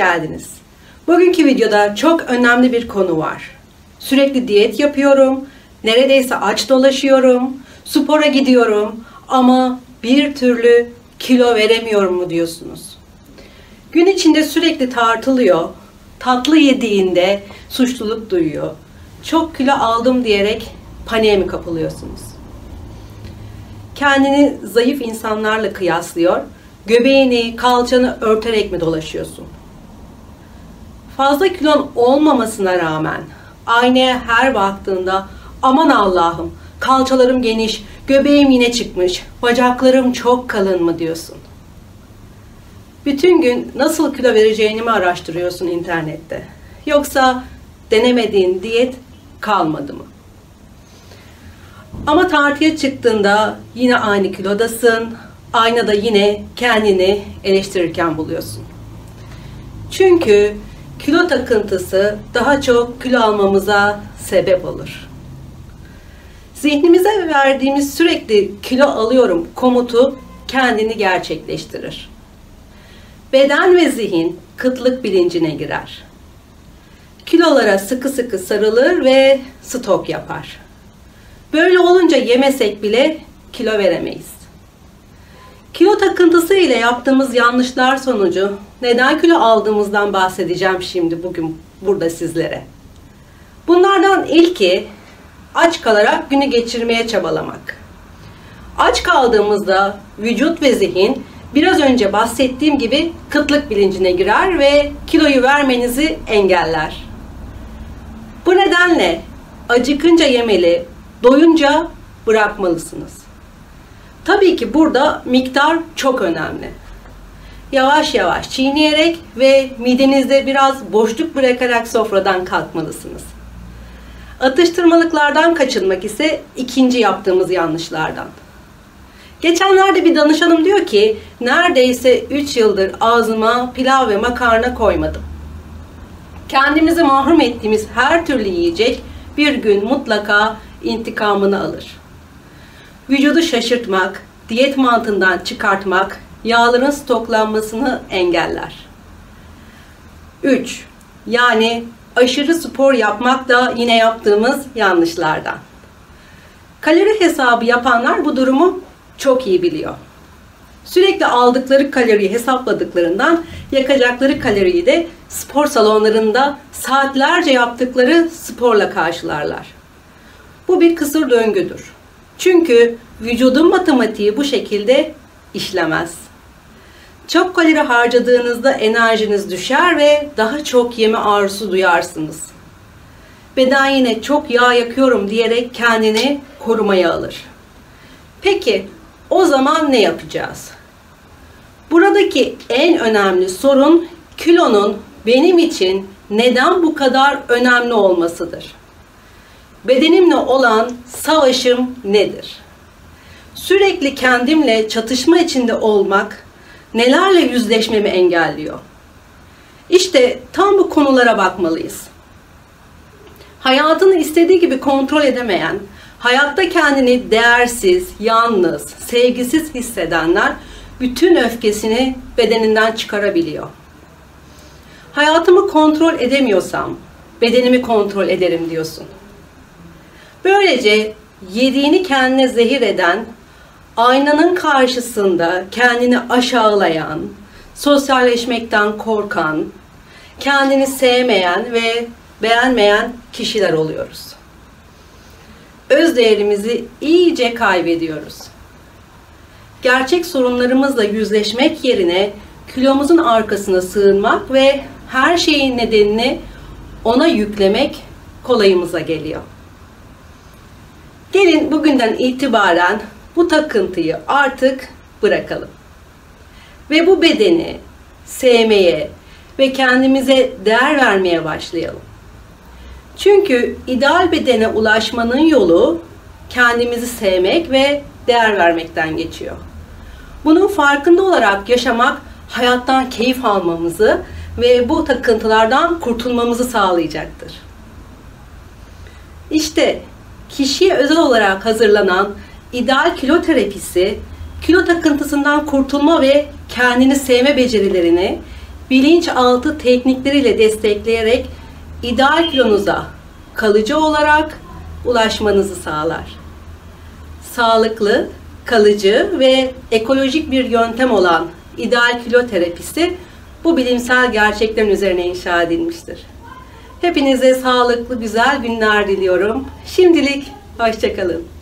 geldiniz. Bugünkü videoda çok önemli bir konu var. Sürekli diyet yapıyorum, neredeyse aç dolaşıyorum, spora gidiyorum ama bir türlü kilo veremiyorum mu diyorsunuz. Gün içinde sürekli tartılıyor, tatlı yediğinde suçluluk duyuyor, çok kilo aldım diyerek paniğe mi kapılıyorsunuz? Kendini zayıf insanlarla kıyaslıyor, göbeğini, kalçanı örterek mi dolaşıyorsun? Fazla kilon olmamasına rağmen aynaya her baktığında aman Allah'ım kalçalarım geniş, göbeğim yine çıkmış, bacaklarım çok kalın mı diyorsun? Bütün gün nasıl kilo vereceğini mi araştırıyorsun internette? Yoksa denemediğin diyet kalmadı mı? Ama tartıya çıktığında yine aynı kilodasın, aynada yine kendini eleştirirken buluyorsun. Çünkü kilo takıntısı daha çok kilo almamıza sebep olur. Zihnimize verdiğimiz sürekli kilo alıyorum komutu kendini gerçekleştirir. Beden ve zihin kıtlık bilincine girer. Kilolara sıkı sıkı sarılır ve stok yapar. Böyle olunca yemesek bile kilo veremeyiz. Kilo takıntısı ile yaptığımız yanlışlar sonucu neden kilo aldığımızdan bahsedeceğim şimdi bugün burada sizlere. Bunlardan ilki aç kalarak günü geçirmeye çabalamak. Aç kaldığımızda vücut ve zihin biraz önce bahsettiğim gibi kıtlık bilincine girer ve kiloyu vermenizi engeller. Bu nedenle acıkınca yemeli, doyunca bırakmalısınız. Tabii ki burada miktar çok önemli. Yavaş yavaş çiğneyerek ve midenizde biraz boşluk bırakarak sofradan kalkmalısınız. Atıştırmalıklardan kaçınmak ise ikinci yaptığımız yanlışlardan. Geçenlerde bir danışanım diyor ki neredeyse 3 yıldır ağzıma pilav ve makarna koymadım. Kendimizi mahrum ettiğimiz her türlü yiyecek bir gün mutlaka intikamını alır. Vücudu şaşırtmak, diyet mantığından çıkartmak, yağların stoklanmasını engeller. 3. Yani aşırı spor yapmak da yine yaptığımız yanlışlardan. Kalori hesabı yapanlar bu durumu çok iyi biliyor. Sürekli aldıkları kaloriyi hesapladıklarından yakacakları kaloriyi de spor salonlarında saatlerce yaptıkları sporla karşılarlar. Bu bir kısır döngüdür. Çünkü vücudun matematiği bu şekilde işlemez. Çok kalori harcadığınızda enerjiniz düşer ve daha çok yeme arzusu duyarsınız. Beden yine çok yağ yakıyorum diyerek kendini korumaya alır. Peki o zaman ne yapacağız? Buradaki en önemli sorun kilonun benim için neden bu kadar önemli olmasıdır. Bedenimle olan savaşım nedir? Sürekli kendimle çatışma içinde olmak nelerle yüzleşmemi engelliyor? İşte tam bu konulara bakmalıyız. Hayatını istediği gibi kontrol edemeyen, hayatta kendini değersiz, yalnız, sevgisiz hissedenler bütün öfkesini bedeninden çıkarabiliyor. Hayatımı kontrol edemiyorsam bedenimi kontrol ederim diyorsun. Böylece yediğini kendine zehir eden, aynanın karşısında kendini aşağılayan, sosyalleşmekten korkan, kendini sevmeyen ve beğenmeyen kişiler oluyoruz. Özdeğerimizi iyice kaybediyoruz. Gerçek sorunlarımızla yüzleşmek yerine kilomuzun arkasına sığınmak ve her şeyin nedenini ona yüklemek kolayımıza geliyor. Gelin bugünden itibaren bu takıntıyı artık bırakalım. Ve bu bedeni sevmeye ve kendimize değer vermeye başlayalım. Çünkü ideal bedene ulaşmanın yolu kendimizi sevmek ve değer vermekten geçiyor. Bunun farkında olarak yaşamak hayattan keyif almamızı ve bu takıntılardan kurtulmamızı sağlayacaktır. İşte kişiye özel olarak hazırlanan ideal kilo terapisi, kilo takıntısından kurtulma ve kendini sevme becerilerini bilinçaltı teknikleriyle destekleyerek ideal kilonuza kalıcı olarak ulaşmanızı sağlar. Sağlıklı, kalıcı ve ekolojik bir yöntem olan ideal kilo terapisi bu bilimsel gerçeklerin üzerine inşa edilmiştir. Hepinize sağlıklı, güzel günler diliyorum. Şimdilik hoşça kalın.